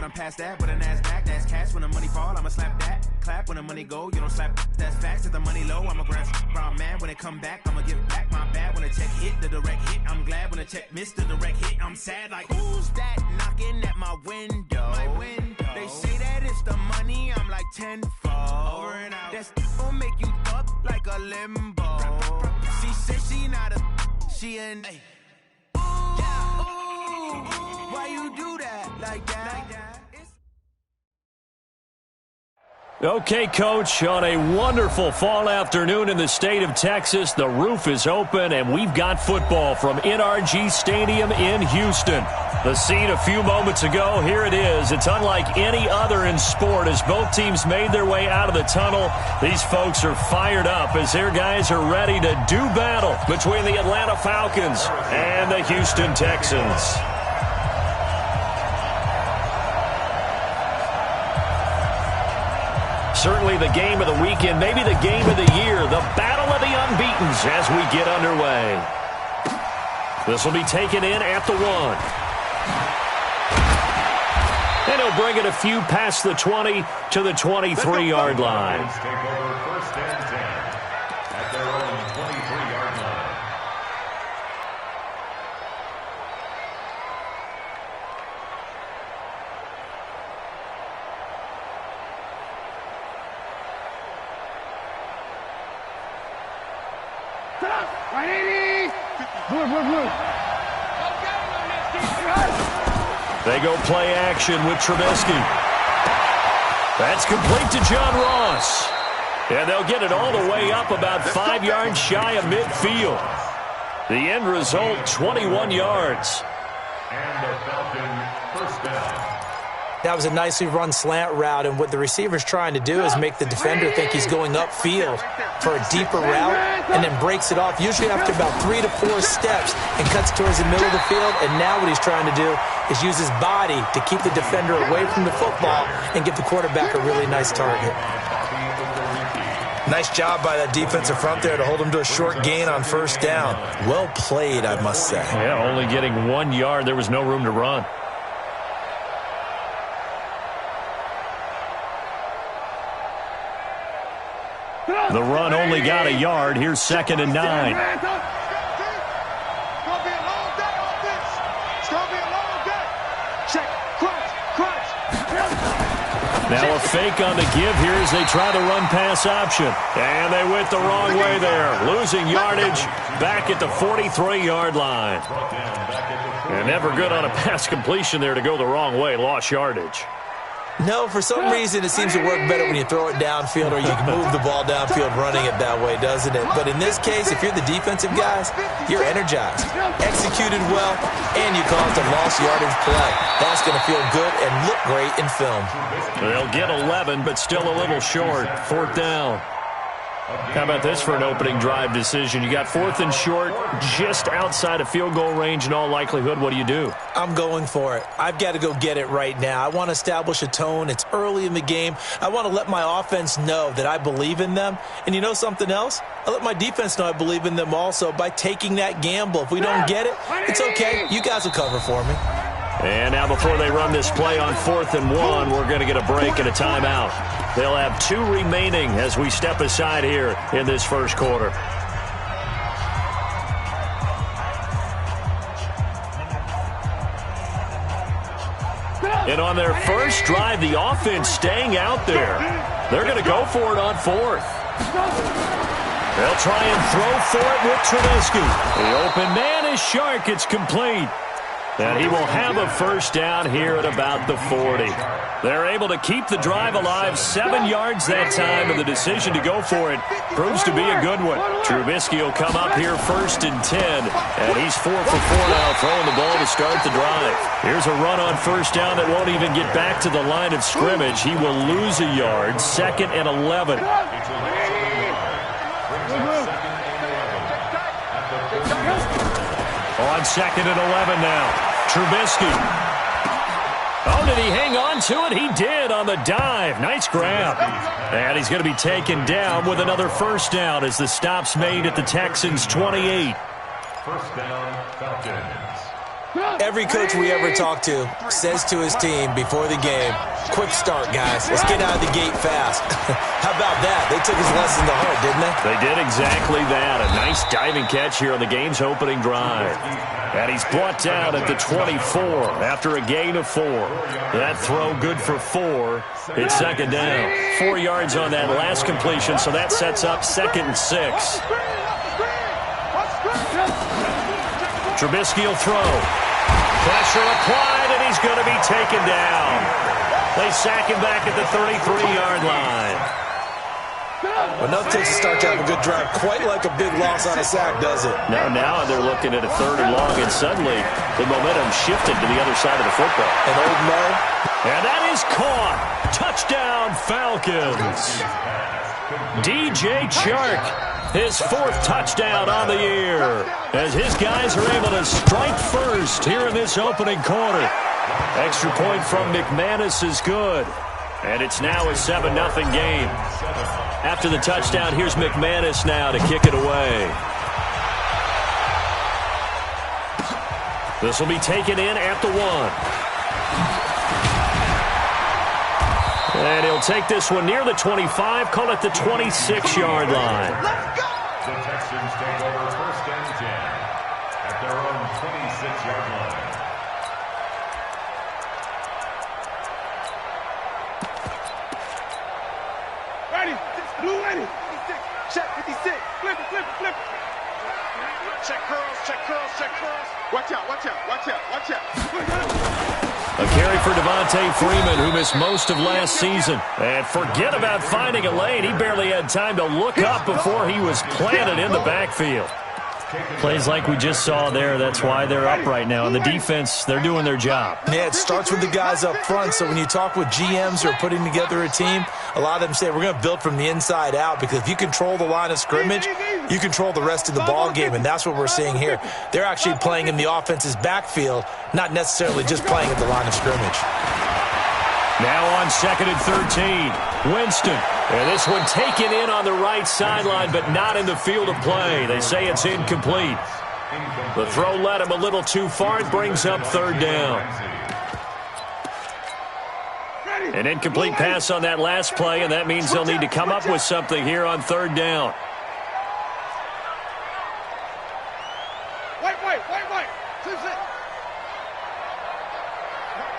I'm past that with a NASDAQ. That's cash when the money fall, I'ma slap that. Clap when the money go, you don't slap. That's facts. If the money low, I'ma grab brown man. When it come back, I'ma give back my bad. When the check hit, the direct hit. I'm glad when the check missed the direct hit. I'm sad like, who's that knocking at my window? They say that it's the money, I'm like tenfold. Over and out. That's gon' make you up like a limbo. She said she not a, she an. Ooh, why you do that like that? Okay, Coach, on a wonderful fall afternoon in the state of Texas, the roof is open, and we've got football from NRG Stadium in Houston. The scene a few moments ago, here it is. It's unlike any other in sport as both teams made their way out of the tunnel. These folks are fired up as their guys are ready to do battle between the Atlanta Falcons and the Houston Texans. Certainly the game of the weekend, maybe the game of the year, the battle of the unbeatens as we get underway. This will be taken in at the 1. And he'll bring it a few past the 20 to the 23-yard line. Take over first and 10 at their own 23-yard line. They go play action with Trubisky. That's complete to John Ross. And they'll get it all the way up about 5 yards shy of midfield. The end result, 21 yards. And the Falcon first down. That was a nicely run slant route, and what the receiver's trying to do is make the defender think he's going upfield for a deeper route and then breaks it off, usually after about 3 to 4 steps, and cuts towards the middle of the field. And now what he's trying to do is use his body to keep the defender away from the football and give the quarterback a really nice target. Nice job by that defensive front there to hold him to a short gain on first down. Well played, I must say. Yeah, only getting 1 yard. There was no room to run. The run only got a yard. Here's 2nd and 9. Now a fake on the give here as they try the run-pass option. And they went the wrong way there. Losing yardage back at the 43-yard line. And never good on a pass completion there to go the wrong way. Lost yardage. No, for some reason it seems to work better when you throw it downfield or you can move the ball downfield running it that way, doesn't it? But in this case, if you're the defensive guys, you're energized, executed well, and you caused a lost yardage play. That's going to feel good and look great in film. They'll get 11, but still a little short. 4th down. How about this for an opening drive decision? You got 4th and short, just outside of field goal range in all likelihood. What do you do? I'm going for it. I've got to go get it right now. I want to establish a tone. It's early in the game. I want to let my offense know that I believe in them. And you know something else? I let my defense know I believe in them also by taking that gamble. If we don't get it, it's okay. You guys will cover for me. And now before they run this play on 4th and 1, we're going to get a break and a timeout. They'll have 2 remaining as we step aside here in this first quarter. And on their first drive, the offense staying out there. They're going to go for it on 4th. They'll try and throw for it with Trubisky. The open man is Shark. It's complete. And he will have a first down here at about the 40. They're able to keep the drive alive, 7 yards that time, and the decision to go for it proves to be a good one. Trubisky will come up here 1st and 10, and he's 4 for 4 now, throwing the ball to start the drive. Here's a run on first down that won't even get back to the line of scrimmage. He will lose a yard, 2nd and 11. On 2nd and 11 now. Trubisky. Oh, did he hang on to it? He did on the dive. Nice grab. And he's going to be taken down with another first down as the stop's made at the Texans' 28. First down, Falcons. Every coach we ever talk to says to his team before the game, quick start, guys. Let's get out of the gate fast. How about that? They took his lesson to heart, didn't they? They did exactly that. A nice diving catch here on the game's opening drive. And he's brought down at the 24 after a gain of 4. That throw good for 4. It's second down. 4 yards on that last completion, so that sets up 2nd and 6. Trubisky will throw. Pressure applied, and he's going to be taken down. They sack him back at the 33-yard line. Well, nothing takes a start to have a good drive quite like a big loss on a sack, does it? No, now they're looking at a 3rd and long, and suddenly the momentum shifted to the other side of the football. And Old Mo. And that is caught. Touchdown, Falcons. DJ Chark, his 4th touchdown on the year, as his guys are able to strike first here in this opening quarter. Extra point from McManus is good, and it's now a 7-0 game. After the touchdown, here's McManus now to kick it away. This will be taken in at the 1. And he'll take this one near the 25, call it the 26-yard line. The Texans take over 1st and 10 at their own 26-yard line. Ready, blue ready. Check 56, flip it, flip it, flip it. Check curls, check curls, check curls. Watch out, watch out, watch out, watch out. A carry for Devontae Freeman, who missed most of last season. And forget about finding a lane. He barely had time to look up before he was planted in the backfield. Plays like we just saw there. That's why they're up right now. And the defense, they're doing their job. Yeah, it starts with the guys up front. So when you talk with GMs who are putting together a team, a lot of them say we're going to build from the inside out, because if you control the line of scrimmage, you control the rest of the ball game, and that's what we're seeing here. They're actually playing in the offense's backfield, not necessarily just playing at the line of scrimmage. Now on 2nd and 13, Winston. And this one taken in on the right sideline, but not in the field of play. They say it's incomplete. The throw led him a little too far. It brings up 3rd down. An incomplete pass on that last play, and that means they'll need to come up with something here on 3rd down. Wait.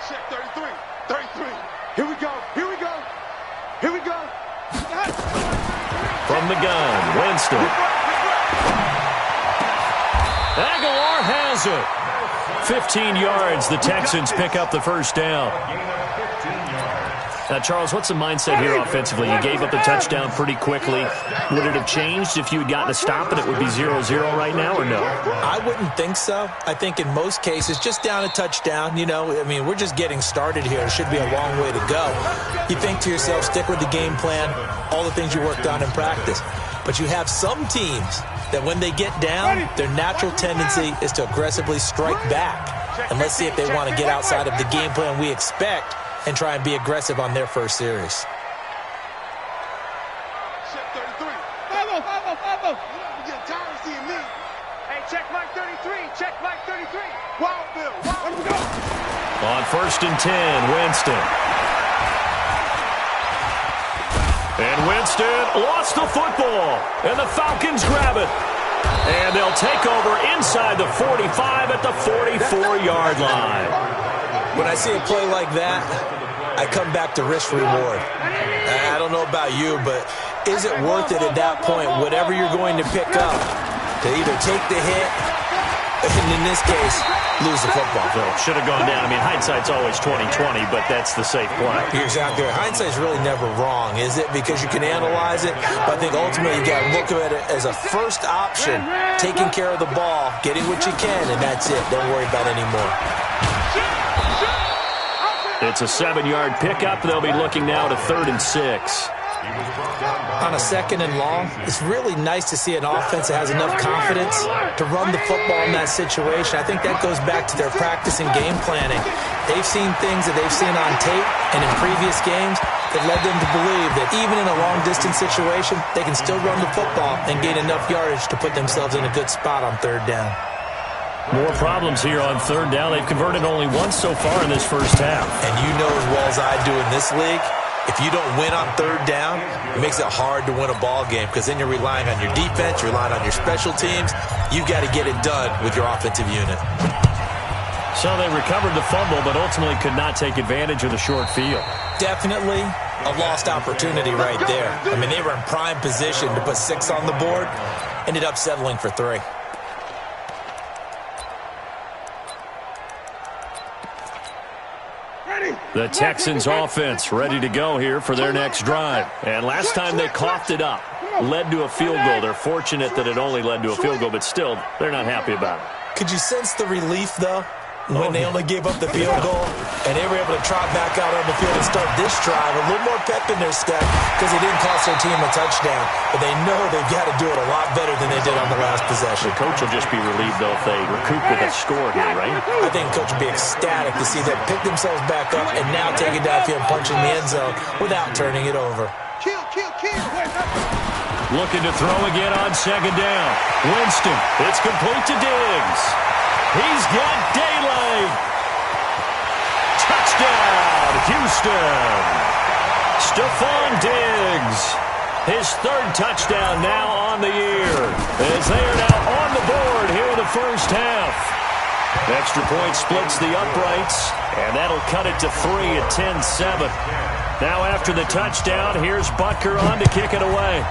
Check 33, 33. Here we go. From the gun, Winston. Aguilar has it. 15 yards. The Texans pick up the 1st down. Now, Charles, what's the mindset here offensively? You gave up the touchdown pretty quickly. Would it have changed if you had gotten a stop and it would be 0-0 right now, or no? I wouldn't think so. I think in most cases, just down a touchdown, we're just getting started here. It should be a long way to go. You think to yourself, stick with the game plan, all the things you worked on in practice. But you have some teams that when they get down, their natural tendency is to aggressively strike back. And let's see if they want to get outside of the game plan we expect and try and be aggressive on their first series. Check 33. Follow. You get tired of seeing me. Hey, check Mike 33. Check Mike 33. Wild Bill. Let me go. On 1st and 10, Winston. And Winston lost the football. And the Falcons grab it. And they'll take over inside the 45 at the 44-yard line. When I see a play like that, I come back to risk-reward. I don't know about you, but is it worth it at that point, whatever you're going to pick up, to either take the hit, and in this case, lose the football? So should have gone down. I mean, hindsight's always 20/20, but that's the safe play. You're exactly right. Hindsight's really never wrong, is it? Because you can analyze it, but I think ultimately you got to look at it as a first option, taking care of the ball, getting what you can, and that's it. Don't worry about any more. It's a 7-yard pickup. They'll be looking now to 3rd and 6. On a 2nd and long, it's really nice to see an offense that has enough confidence to run the football in that situation. I think that goes back to their practice and game planning. They've seen things that they've seen on tape and in previous games that led them to believe that even in a long-distance situation, they can still run the football and gain enough yardage to put themselves in a good spot on 3rd down. More problems here on third down. They've converted only once so far in this first half. And you know as well as I do in this league, if you don't win on third down, it makes it hard to win a ball game because then you're relying on your defense, you're relying on your special teams. You've got to get it done with your offensive unit. So they recovered the fumble, but ultimately could not take advantage of the short field. Definitely a lost opportunity right there. I mean, they were in prime position to put 6 on the board, ended up settling for 3. The Texans offense ready to go here for their next drive. And last time they coughed it up, led to a field goal. They're fortunate that it only led to a field goal, but still, they're not happy about it. Could you sense the relief, though, when they only gave up the field goal and they were able to trot back out on the field and start this drive? A little more pep in their step because they didn't cost their team a touchdown. But they know they've got to do it a lot better than they did on the last possession. The coach will just be relieved, though, if they recoup with a score here, right? I think the coach will be ecstatic to see them pick themselves back up and now take it downfield and punch in the end zone without turning it over. Looking to throw again on second down. Winston, it's complete to Diggs. He's got daylight. Touchdown, Houston. Stephon Diggs. His 3rd touchdown now on the year. As they are now on the board here in the first half. Extra point splits the uprights, and that'll cut it to 3 at 10-7. Now after the touchdown, here's Butker on to kick it away.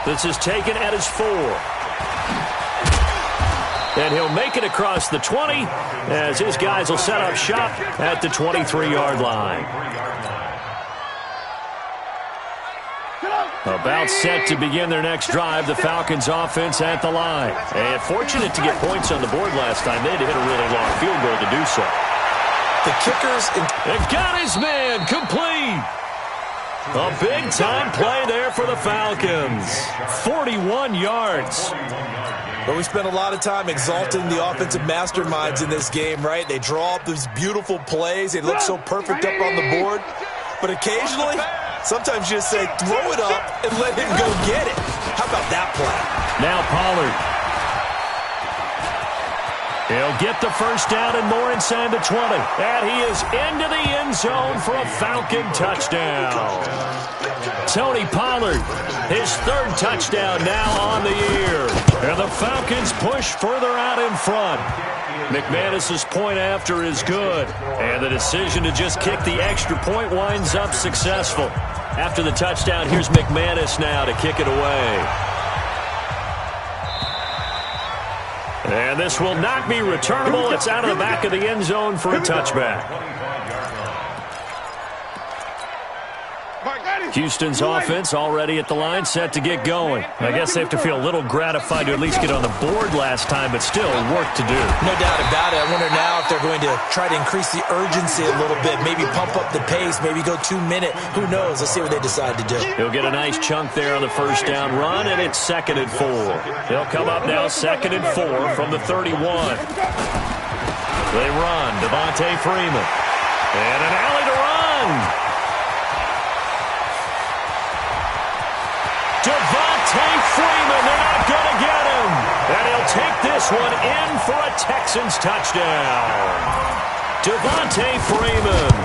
This is taken at his 4. And he'll make it across the 20 as his guys will set up shop at the 23-yard line. About set to begin their next drive, the Falcons offense at the line. And fortunate to get points on the board last time. They had to hit a really long field goal to do so. The kickers... They've got his man complete. A big-time play there for the Falcons. 41 yards. But we spent a lot of time exalting the offensive masterminds in this game, right? They draw up these beautiful plays. They look so perfect up on the board. But occasionally, sometimes you just say, throw it up and let him go get it. How about that play? Now Pollard. He'll get the first down and more inside the 20. And he is into the end zone for a Falcon touchdown. Tony Pollard, his 3rd touchdown now on the year. And the Falcons push further out in front. McManus's point after is good. And the decision to just kick the extra point winds up successful. After the touchdown, here's McManus now to kick it away. And this will not be returnable. It's out of the back of the end zone for a touchback. Houston's offense already at the line, set to get going. I guess they have to feel a little gratified to at least get on the board last time, but still work to do. No doubt about it. I wonder now if they're going to try to increase the urgency a little bit, maybe pump up the pace, maybe go 2-minute. Who knows? Let's see what they decide to do. He'll get a nice chunk there on the first down run, and it's 2nd and 4. He'll come up now 2nd and 4 from the 31. They run. Devontae Freeman. And an alley to run. Devontae Freeman, they're not going to get him. And he'll take this one in for a Texans touchdown. Devontae Freeman,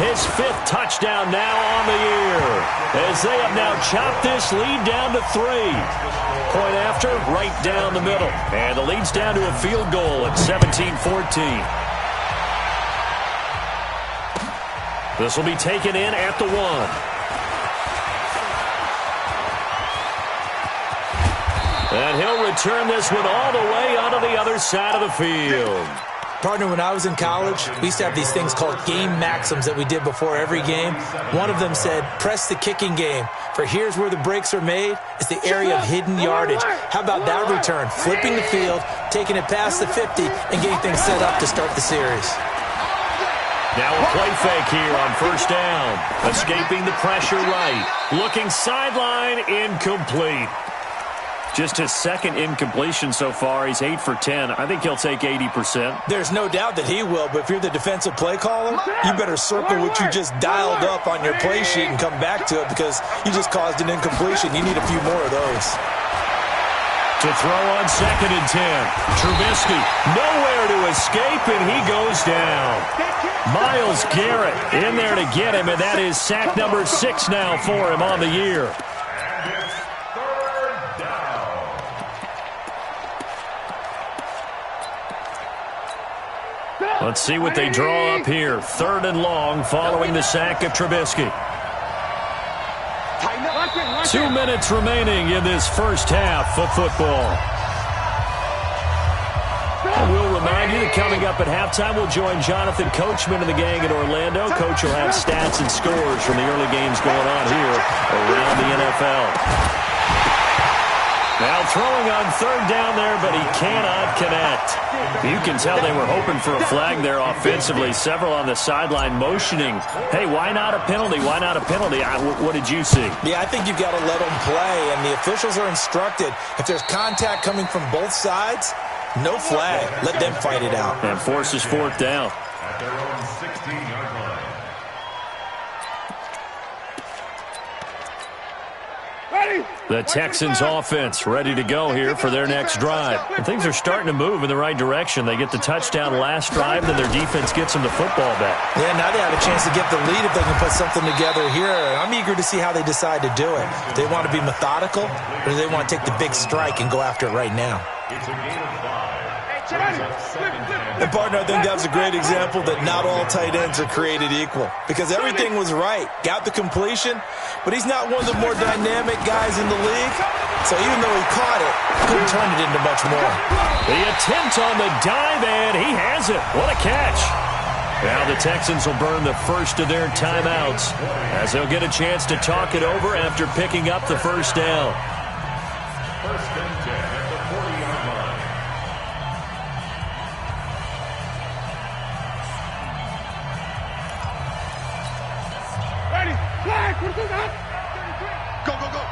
his 5th touchdown now on the year. As they have now chopped this lead down to 3. Point after, right down the middle. And the lead's down to a field goal at 17-14. This will be taken in at the 1. And he'll return this one all the way onto the other side of the field. Partner, when I was in college, we used to have these things called game maxims that we did before every game. One of them said, press the kicking game, for here's where the breaks are made. It's the area of hidden yardage. How about that return? Flipping the field, taking it past the 50, and getting things set up to start the series. Now a play fake here on first down. Escaping the pressure right. Looking sideline, incomplete. Just his 2nd incompletion so far. He's 8 for 10. I think he'll take 80%. There's no doubt that he will, but if you're the defensive play caller, you better circle what you just dialed up on your play sheet and come back to it because you just caused an incompletion. You need a few more of those. To throw on 2nd and 10. Trubisky nowhere to escape, and he goes down. Myles Garrett in there to get him, and that is sack number 6 now for him on the year. And it's 3rd down. Let's see what they draw up here. 3rd and long following the sack of Trubisky. 2 minutes remaining in this first half of football. And we'll remind you that coming up at halftime, we'll join Jonathan Coachman and the gang in Orlando. Coach will have stats and scores from the early games going on here around the NFL. Now throwing on 3rd down there, but he cannot connect. You can tell they were hoping for a flag there offensively. Several on the sideline motioning, hey, why not a penalty? Why not a penalty? What did you see? Yeah, I think you've got to let them play, and the officials are instructed. If there's contact coming from both sides, no flag. Let them fight it out. And forces 4th down. At their own 16-yard line. The Texans offense ready to go here for their next drive. And things are starting to move in the right direction. They get the touchdown last drive, then their defense gets them the football back. Yeah, now they have a chance to get the lead if they can put something together here. I'm eager to see how they decide to do it. Do they want to be methodical, or do they want to take the big strike and go after it right now? It's a gain of 5. And, partner, I think that's a great example that not all tight ends are created equal, because everything was right. Got the completion, but he's not one of the more dynamic guys in the league. So even though he caught it, couldn't turn it into much more. The attempt on the dive, and he has it. What a catch. Now the Texans will burn the first of their timeouts as they'll get a chance to talk it over after picking up the first down. 1st and 10 at the 40-yard line. Ready, flag, go, go, go.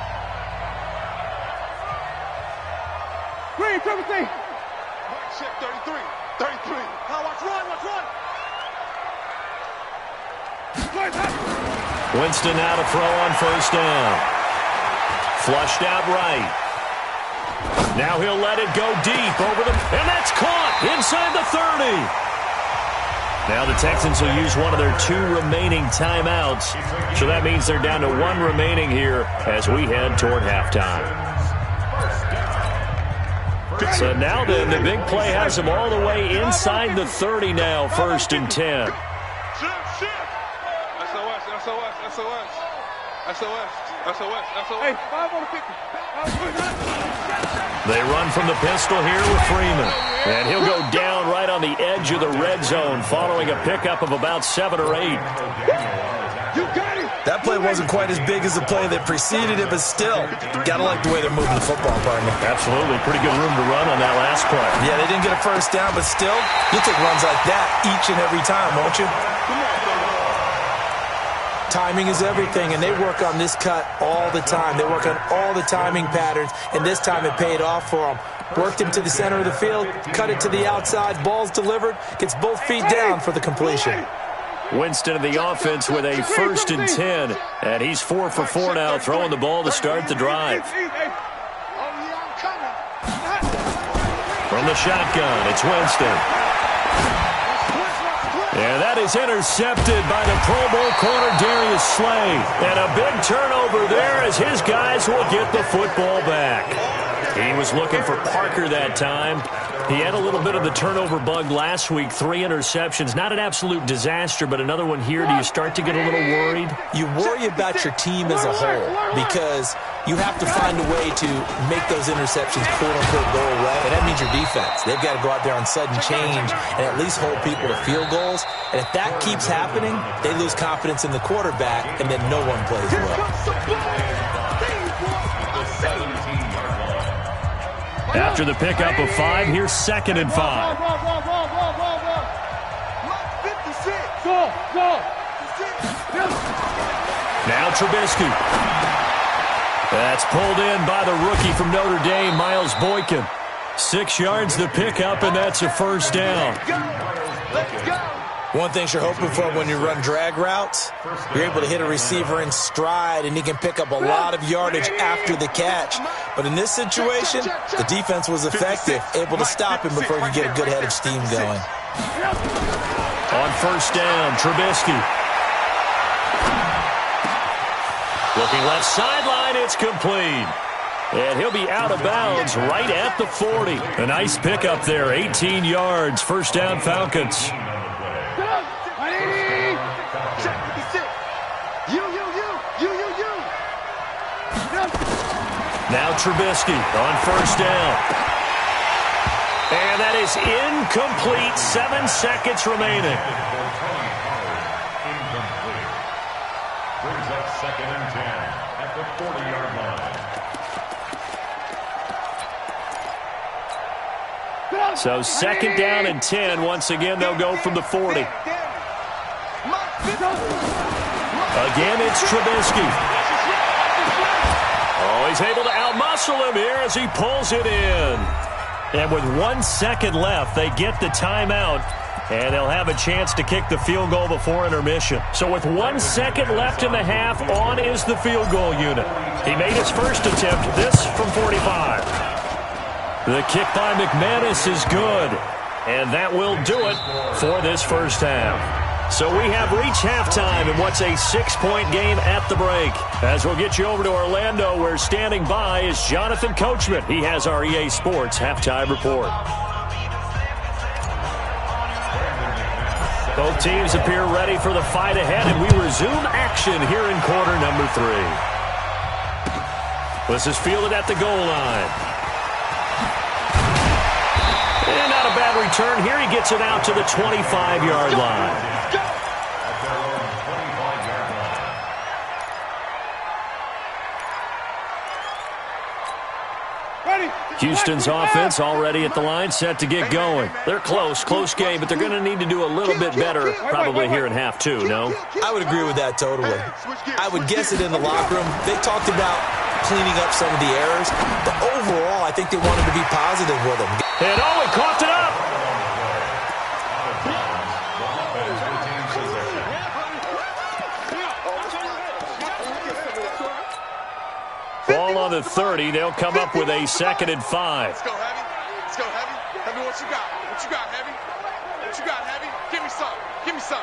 Green, triple C. Right, check, 33, 33. Now watch run, watch run. Winston now to throw on 1st down. Flushed out right. Now he'll let it go deep over the, and that's caught inside the 30. Now the Texans will use one of their 2 remaining timeouts. So that means they're down to 1 remaining here as we head toward halftime. So now then, the big play has them all the way inside the 30 now, 1st and 10. SOS, SOS, SOS. SOS, SOS, SOS. Hey, 5 on the 50. They run from the pistol here with Freeman. And he'll go down right on the edge of the red zone following a pickup of about 7 or 8. You got it. That play wasn't quite as big as the play that preceded it, but still, got to like the way they're moving the football, partner. Absolutely. Pretty good room to run on that last play. Yeah, they didn't get a 1st down, but still, you'll take runs like that each and every time, won't you? Timing is everything, and they work on this cut all the time. They work on all the timing patterns, and this time it paid off for them. Worked him to the center of the field, cut it to the outside, ball's delivered, gets both feet down for the completion. Winston of the offense with a 1st and 10, and he's 4 for 4 now, throwing the ball to start the drive. From the shotgun, it's Winston. And that is intercepted by the Pro Bowl corner, Darius Slay. And a big turnover there as his guys will get the football back. He was looking for Parker that time. He had a little bit of the turnover bug last week, 3 interceptions. Not an absolute disaster, but another one here. Do you start to get a little worried? You worry about your team as a whole because you have to find a way to make those interceptions, quote-unquote, go away. And that means your defense. They've got to go out there on sudden change and at least hold people to field goals. And if that keeps happening, they lose confidence in the quarterback, and then no one plays well. After the pickup of 5, here's 2nd and 5. Now Trubisky. That's pulled in by the rookie from Notre Dame, Miles Boykin. 6 yards the pickup, and that's a 1st down. One thing you're hoping for when you run drag routes, you're able to hit a receiver in stride, and he can pick up a lot of yardage after the catch. But in this situation, the defense was effective, able to stop him before he could get a good head of steam going. On first down, Trubisky. Looking left sideline, it's complete. And he'll be out of bounds right at the 40. A nice pickup there, 18 yards, first down Falcons. Now Trubisky on first down. And that is incomplete, 7 seconds remaining. Brings up 2nd and 10 at the 40-yard line. So 2nd down and 10. Once again, they'll go from the 40. Again, it's Trubisky. Oh, he's able to outmuscle him here as he pulls it in. And with 1 second left, they get the timeout. And they'll have a chance to kick the field goal before intermission. So with 1 second left in the half, on is the field goal unit. He made his first attempt, this from 45. The kick by McManus is good. And that will do it for this first half. So we have reached halftime in what's a 6-point game at the break. As we'll get you over to Orlando, where standing by is Jonathan Coachman. He has our EA Sports halftime report. Both teams appear ready for the fight ahead, and we resume action here in quarter number 3. This is fielded at the goal line. And not a bad return here. He gets it out to the 25-yard line. Houston's offense already at the line, set to get going. They're close game, but they're going to need to do a little bit better probably here in half 2, no? I would agree with that totally. I would guess it in the locker room. They talked about cleaning up some of the errors, but overall, I think they wanted to be positive with them. And he coughed it up. Ball on the 30. They'll come up with a 2nd and 5. Let's go, Heavy. Let's go, Heavy. Heavy, what you got? What you got, Heavy? What you got, Heavy? Give me some. Give me some.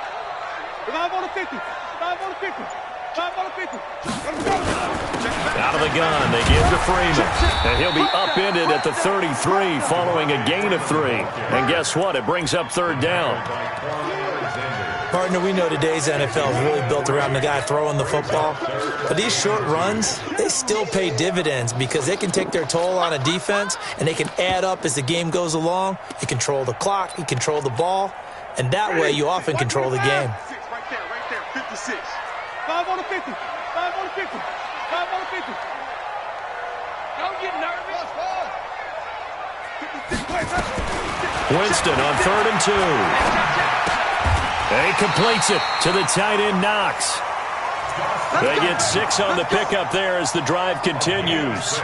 5 on the 50. 5 on the 50. 5 on the 50. Let's go. Out of the gun, they give to Freeman. And he'll be upended at the 33 following a gain of 3. And guess what? It brings up 3rd down. Partner, we know today's NFL is really built around the guy throwing the football. But these short runs, they still pay dividends because they can take their toll on a defense, and they can add up as the game goes along. You control the clock, you control the ball, and that way you often control the game. Right there, 56. 5 on the 50. 5 on the 50. 5 on the 50. Don't get nervous. 56. Winston on 3rd and 2. And he completes it to the tight end, Knox. They get 6 on the pickup there as the drive continues.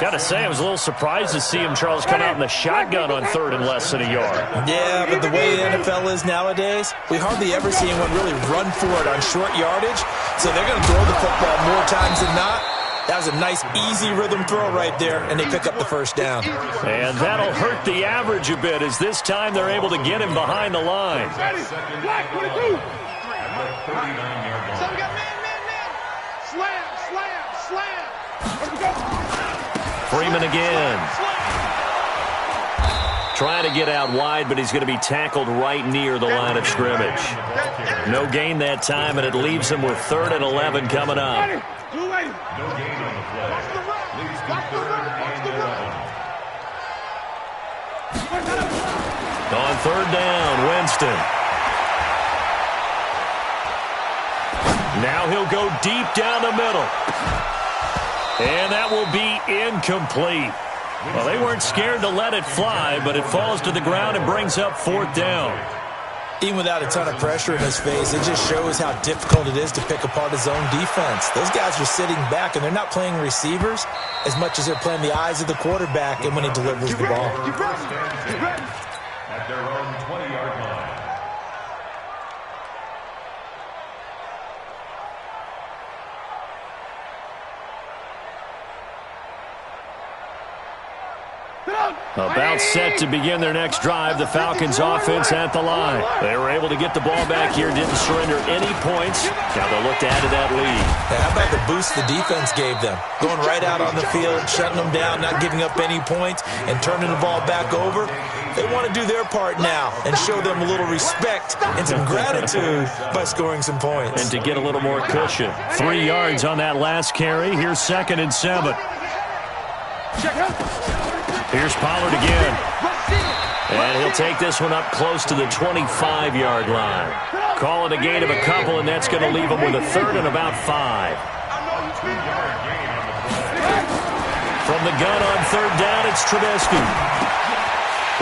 Got to say, I was a little surprised to see him, Charles, come out in the shotgun on 3rd and less than a yard. Yeah, but the way the NFL is nowadays, we hardly ever see anyone really run for it on short yardage. So they're going to throw the football more times than not. That was a nice, easy rhythm throw right there, and they pick up the first down. And that'll hurt the average a bit, as this time they're able to get him behind the line. Black 22. So we got man. Slam. Let's go. Freeman again. Trying to get out wide, but he's going to be tackled right near the line of scrimmage. No gain that time, and it leaves him with 3rd and 11 coming up. No gain on the play. Leads to 3rd and 11. On 3rd down, Winston. Now he'll go deep down the middle. And that will be incomplete. Well, they weren't scared to let it fly, but it falls to the ground and brings up 4th down. Even without a ton of pressure in his face, it just shows how difficult it is to pick apart his own defense. Those guys are sitting back, and they're not playing receivers as much as they're playing the eyes of the quarterback and when he delivers the ball. At their own 20-yard About set to begin their next drive, the Falcons offense at the line. They were able to get the ball back here, didn't surrender any points. Now they'll look to add to that lead. How about the boost the defense gave them? Going right out on the field, shutting them down, not giving up any points, and turning the ball back over. They want to do their part now and show them a little respect and some gratitude by scoring some points. And to get a little more cushion. 3 yards on that last carry. Here's 2nd and 7. Here's Pollard again. And he'll take this one up close to the 25-yard line. Call it a gain of a couple, and that's going to leave him with a 3rd and about 5. From the gun on 3rd down, it's Trubisky.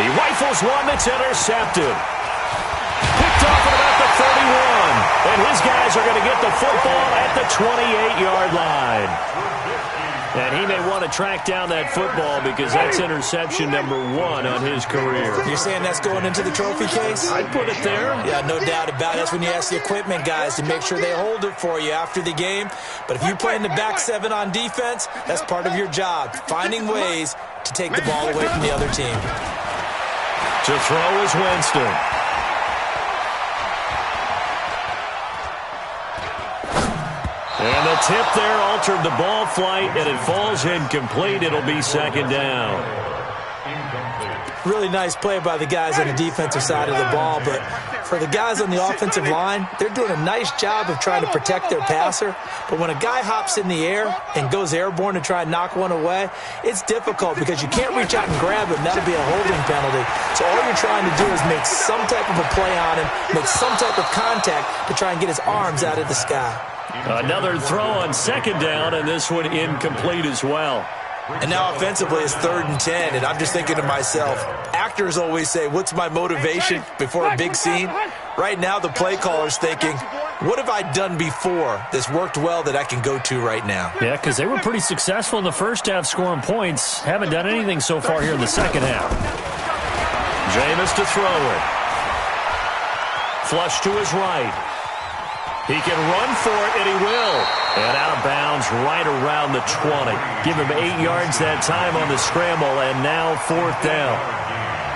He rifles one that's intercepted. Picked off at about the 31. And his guys are going to get the football at the 28-yard line. And he may want to track down that football because that's interception number 1 on his career. You're saying that's going into the trophy case? I'd put it there. Yeah, no doubt about it. That's when you ask the equipment guys to make sure they hold it for you after the game. But if you play in the back 7 on defense, that's part of your job, finding ways to take the ball away from the other team. To throw is Winston. And the tip there altered the ball flight, and it falls incomplete. It'll be 2nd down. Really nice play by the guys on the defensive side of the ball, but for the guys on the offensive line, they're doing a nice job of trying to protect their passer. But when a guy hops in the air and goes airborne to try and knock one away, it's difficult because you can't reach out and grab him. That'll be a holding penalty. So all you're trying to do is make some type of a play on him, make some type of contact to try and get his arms out of the sky. Another throw on 2nd down, and this one incomplete as well. And now offensively it's 3rd and 10, and I'm just thinking to myself, actors always say, what's my motivation before a big scene? Right now the play caller's thinking, what have I done before that's worked well that I can go to right now? Yeah, because they were pretty successful in the first half scoring points. Haven't done anything so far here in the second half. Jameis to throw it. Flush to his right. He can run for it, and he will. And out of bounds right around the 20. Give him 8 yards that time on the scramble, and now 4th down.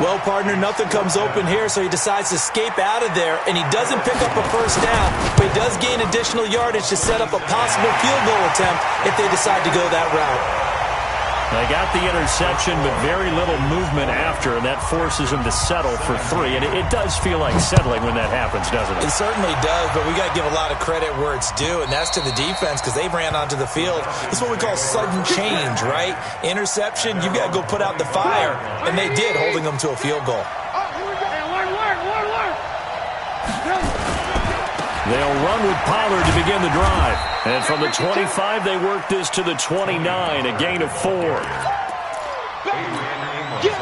Well, partner, nothing comes open here, so he decides to escape out of there, and he doesn't pick up a 1st down, but he does gain additional yardage to set up a possible field goal attempt if they decide to go that route. They got the interception, but very little movement after, and that forces him to settle for 3. And it does feel like settling when that happens, doesn't it? It certainly does, but we got to give a lot of credit where it's due, and that's to the defense because they ran onto the field. It's what we call sudden change, right? Interception, you've got to go put out the fire, and they did, holding them to a field goal. They'll run with Pollard to begin the drive. And from the 25, they work this to the 29, a gain of 4.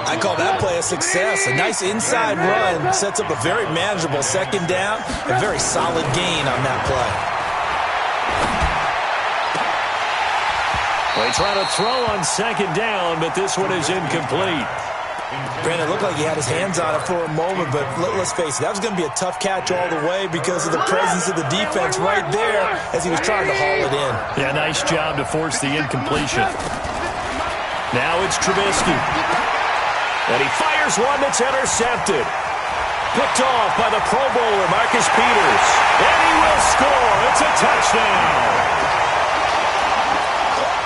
I call that play a success. A nice inside run sets up a very manageable 2nd down, a very solid gain on that play. They try to throw on 2nd down, but this one is incomplete. Brandon, it looked like he had his hands on it for a moment, but let's face it, that was going to be a tough catch all the way because of the presence of the defense right there as he was trying to haul it in. Yeah, nice job to force the incompletion. Now it's Trubisky. And he fires one that's intercepted. Picked off by the Pro Bowler, Marcus Peters. And he will score. It's a touchdown.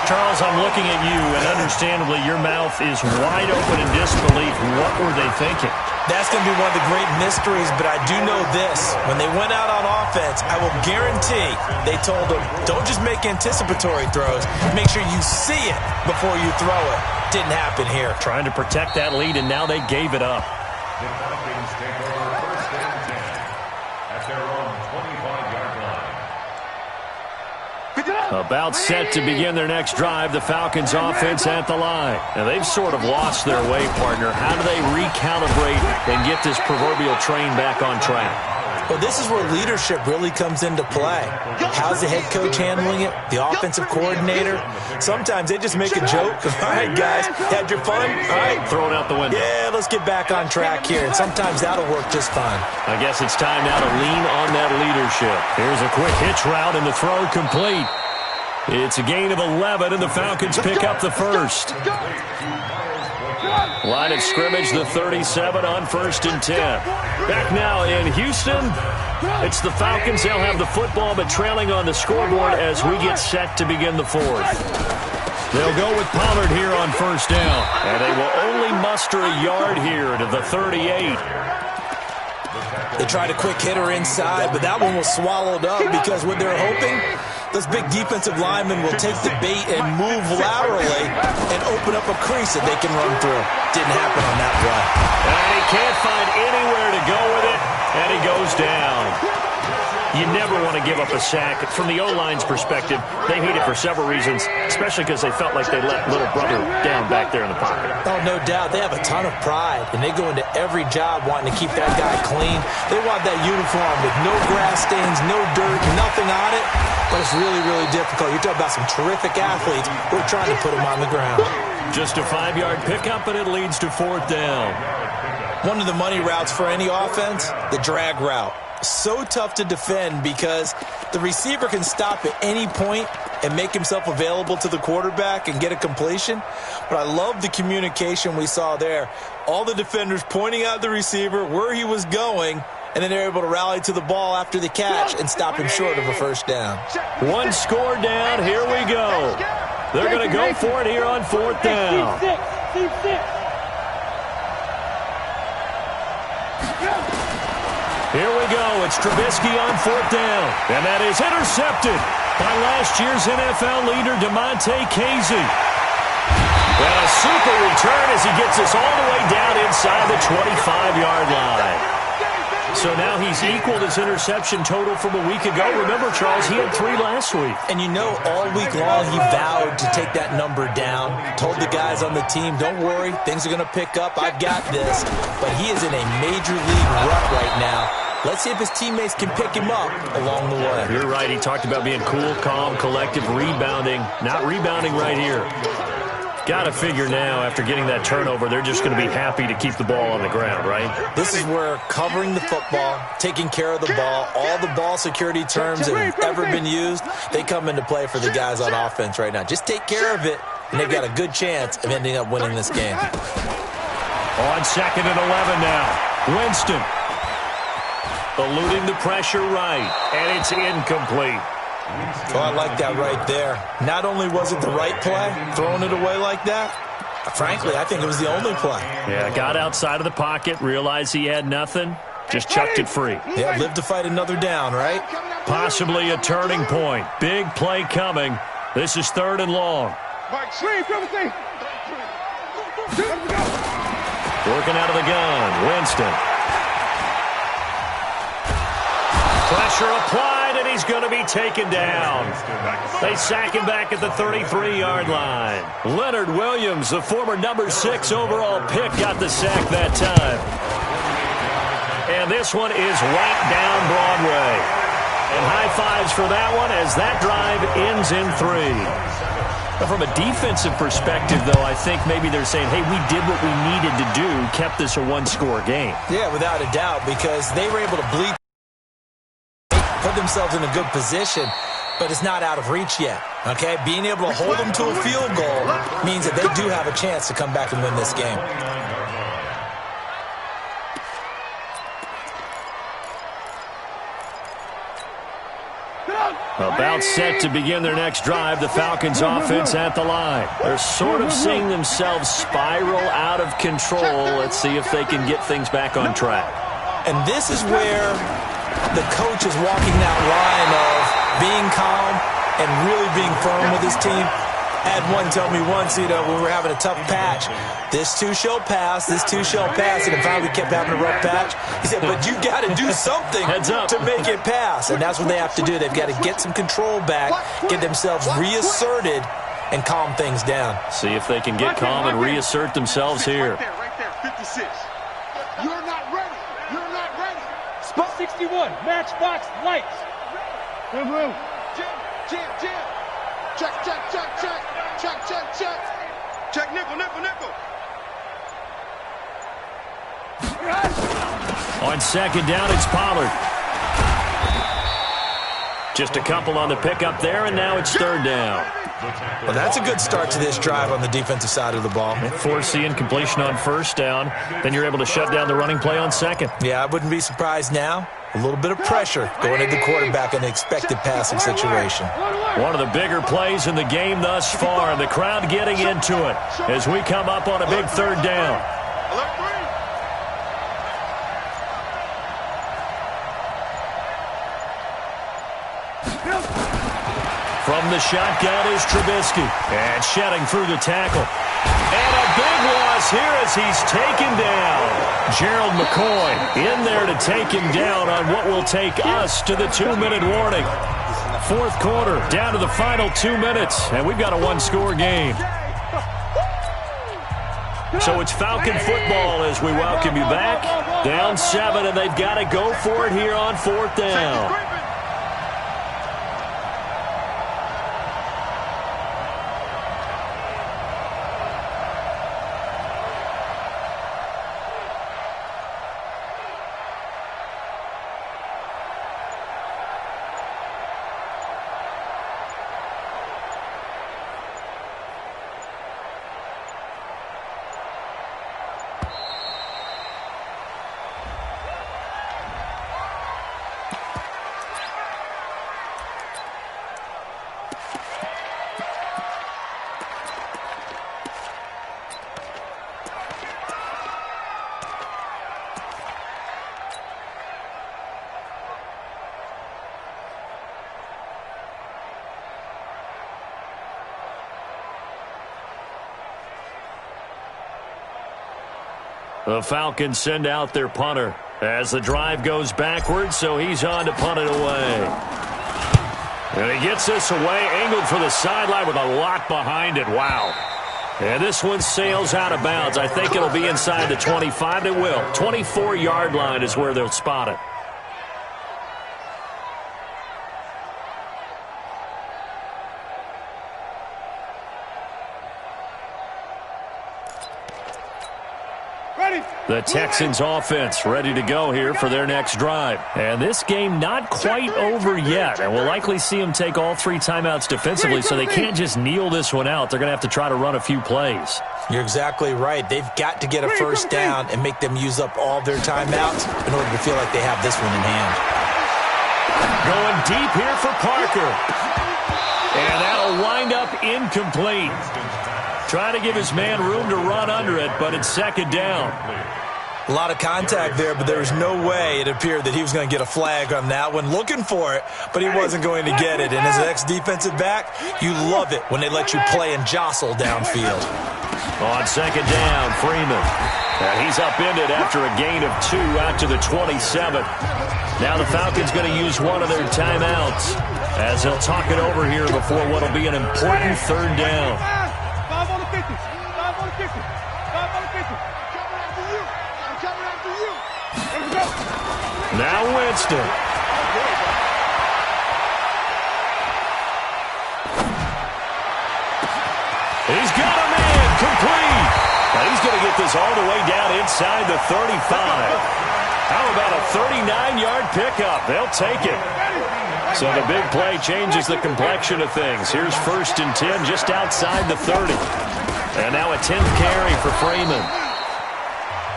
Charles, I'm looking at you, and understandably, your mouth is wide open in disbelief. What were they thinking? That's going to be one of the great mysteries, but I do know this. When they went out on offense, I will guarantee they told them, don't just make anticipatory throws. Make sure you see it before you throw it. Didn't happen here. Trying to protect that lead, and now they gave it up. The Falcons take over 1st and 10 at their own 25-yard line. About set to begin their next drive, the Falcons offense at the line. Now, they've sort of lost their way, partner. How do they recalibrate and get this proverbial train back on track? Well, this is where leadership really comes into play. How's the head coach handling it? The offensive coordinator? Sometimes they just make a joke. All right, guys, had your fun? All right. Throw it out the window. Yeah, let's get back on track here. And sometimes that'll work just fine. I guess it's time now to lean on that leadership. Here's a quick hitch route, and the throw complete. It's a gain of 11, and the Falcons pick up the 1st. Line of scrimmage, the 37 on 1st and 10. Back now in Houston, it's the Falcons. They'll have the football, but trailing on the scoreboard as we get set to begin the 4th. They'll go with Pollard here on 1st down. And they will only muster a yard here to the 38. They tried a quick hitter inside, but that one was swallowed up because what they're hoping, those big defensive linemen will take the bait and move laterally and open up a crease that they can run through. Didn't happen on that play. And he can't find anywhere to go with it, and he goes down. You never want to give up a sack. From the O-line's perspective, they hate it for several reasons, especially because they felt like they let little brother down back there in the pocket. Oh, no doubt. They have a ton of pride, and they go into every job wanting to keep that guy clean. They want that uniform with no grass stains, no dirt, nothing on it, but it's really, really difficult. You're talking about some terrific athletes. We're trying to put them on the ground. Just a 5-yard pickup, and it leads to 4th down. One of the money routes for any offense, the drag route. So tough to defend because the receiver can stop at any point and make himself available to the quarterback and get a completion. But I love the communication we saw there. All the defenders pointing out the receiver, where he was going, and then they're able to rally to the ball after the catch and stop him short of a 1st down. One score down. Here we go. They're going to go for it here on 4th down. Here we go. It's Trubisky on 4th down. And that is intercepted by last year's NFL leader, DeMonte Casey. And a super return as he gets us all the way down inside the 25-yard line. So now he's equaled his interception total from a week ago. Remember, Charles, he had 3 last week. And you know, all week long he vowed to take that number down. Told the guys on the team, don't worry, things are going to pick up. I've got this. But he is in a major league rut right now. Let's see if his teammates can pick him up along the way. You're right. He talked about being cool, calm, collective, rebounding. Not rebounding right here. Got to figure now, after getting that turnover, they're just going to be happy to keep the ball on the ground, right? This is where covering the football, taking care of the ball, all the ball security terms that have ever been used, they come into play for the guys on offense right now. Just take care of it, and they've got a good chance of ending up winning this game. On 2nd and 11 now. Winston. Eluding the pressure right, and it's incomplete. Oh, I like that right there. Not only was it the right play, throwing it away like that, frankly, I think it was the only play. Yeah, got outside of the pocket, realized he had nothing, just chucked it free. Yeah, live to fight another down, right? Possibly a turning point. Big play coming. This is 3rd and long. Working out of the gun, Winston. Pressure applied, and he's going to be taken down. They sack him back at the 33-yard line. Leonard Williams, the former number 6 overall pick, got the sack that time. And this one is right down Broadway. And high fives for that one as that drive ends in 3. But from a defensive perspective, though, I think maybe they're saying, hey, we did what we needed to do, kept this a 1-score game. Yeah, without a doubt, because they were able to bleed, put themselves in a good position, but it's not out of reach yet, okay? Being able to hold them to a field goal means that they do have a chance to come back and win this game. About set to begin their next drive, the Falcons offense at the line. They're sort of seeing themselves spiral out of control. Let's see if they can get things back on track. And this is where the coach is walking that line of being calm and really being firm with his team. I had one tell me once, when we were having a tough patch, this too shall pass, this too shall pass, and finally we kept having a rough patch. He said, but you got to do something to make it pass, and that's what they have to do. They've got to get some control back, get themselves reasserted, and calm things down. See if they can get calm and reassert themselves here. Right there, 56. You're not ready. You're not ready. Spot 61, matchbox lights. Jim. Check. Check nickel. On 2nd down, it's Pollard. Just a couple on the pickup there, and now it's third down. Well, that's a good start to this drive on the defensive side of the ball. Forcing incompletion on first down. Then you're able to shut down the running play on second. Yeah, I wouldn't be surprised now. A little bit of pressure going into the quarterback in an expected passing situation. One of the bigger plays in the game thus far, and the crowd getting into it as we come up on a big third down. From the shotgun is Trubisky. And shedding through the tackle. And a big loss here as he's taken down. Gerald McCoy in there to take him down on what will take us to the 2-minute warning. Fourth quarter, down to the final 2 minutes, and we've got a one-score game. So it's Falcon football as we welcome you back. Down 7, and they've got to go for it here on fourth down. The Falcons send out their punter as the drive goes backwards, so he's on to punt it away. And he gets this away, angled for the sideline with a lot behind it. Wow. And this one sails out of bounds. I think it'll be inside the 25. It will. 24-yard line is where they'll spot it. The Texans offense ready to go here for their next drive. And this game not quite over yet. And we'll likely see them take all 3 timeouts defensively, so they can't just kneel this one out. They're going to have to try to run a few plays. You're exactly right. They've got to get a first down and make them use up all their timeouts in order to feel like they have this one in hand. Going deep here for Parker. And that'll wind up incomplete. Trying to give his man room to run under it, but it's second down. A lot of contact there, but there was no way it appeared that he was going to get a flag on that one. Looking for it, but he wasn't going to get it. And as an ex-defensive back, you love it when they let you play and jostle downfield. On second down, Freeman. And he's upended after a gain of 2 out to the 27. Now the Falcons going to use one of their timeouts as they'll talk it over here before what will be an important third down. 5 on the 50. 5 on the 50. 5 on the 50. Coming after you. I'm coming after you. Let's go. Now Winston. He's got a man complete. And he's going to get this all the way down inside the 35. How about a 39-yard pickup? They'll take it. So the big play changes the complexion of things. Here's 1st and 10 just outside the 30. And now a 10th carry for Freeman.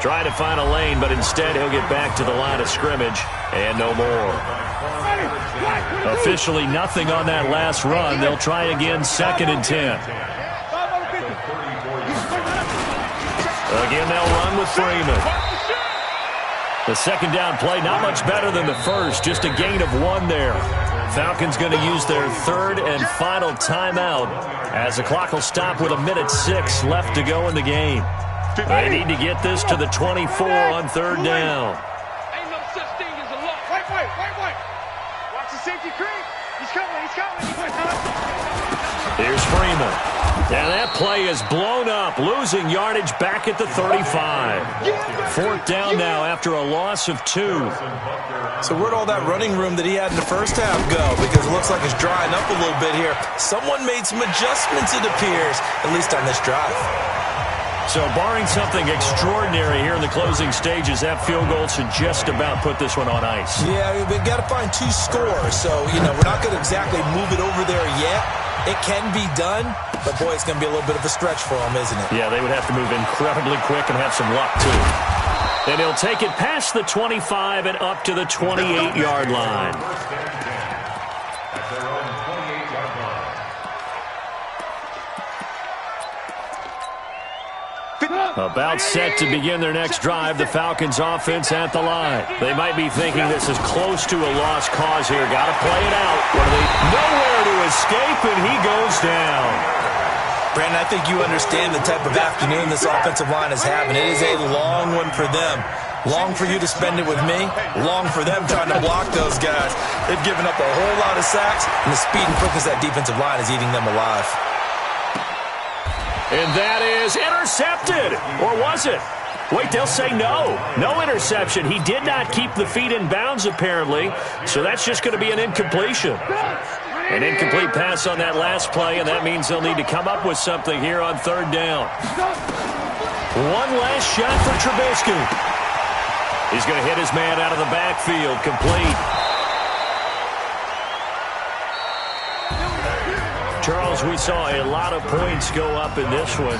Trying to find a lane, but instead he'll get back to the line of scrimmage and no more. Officially nothing on that last run. They'll try again 2nd and 10. Again, they'll run with Freeman. The second down play, not much better than the first, just a gain of 1 there. Falcons going to use their 3rd and final timeout as the clock will stop with 1:06 left to go in the game. They need to get this to the 24 on 3rd down. Ain't no such thing as a loss. Wait. Watch the safety creep. He's coming. Here's Freeman. And that play is blown up, losing yardage back at the 35. 4th down now after a loss of 2. So where'd all that running room that he had in the first half go? Because it looks like it's drying up a little bit here. Someone made some adjustments, it appears, at least on this drive. So barring something extraordinary here in the closing stages, that field goal should just about put this one on ice. Yeah, we've got to find 2 scores. So, we're not going to exactly move it over there yet. It can be done, but, boy, it's going to be a little bit of a stretch for them, isn't it? Yeah, they would have to move incredibly quick and have some luck, too. And he'll take it past the 25 and up to the 28-yard line. About set to begin their next drive, the Falcons offense at the line. They might be thinking this is close to a lost cause here. Got to play it out. Nowhere to escape, and he goes down. Brandon, I think you understand the type of afternoon this offensive line is having. It is a long one for them. Long for you to spend it with me. Long for them trying to block those guys. They've given up a whole lot of sacks, and the speed and quickness of that defensive line is eating them alive. And that is intercepted. Or was it? Wait, they'll say no. No interception. He did not keep the feet in bounds, apparently. So that's just going to be an incompletion. An incomplete pass on that last play, and that means they'll need to come up with something here on 3rd down. One last shot for Trubisky. He's going to hit his man out of the backfield. Complete. Charles, we saw a lot of points go up in this one.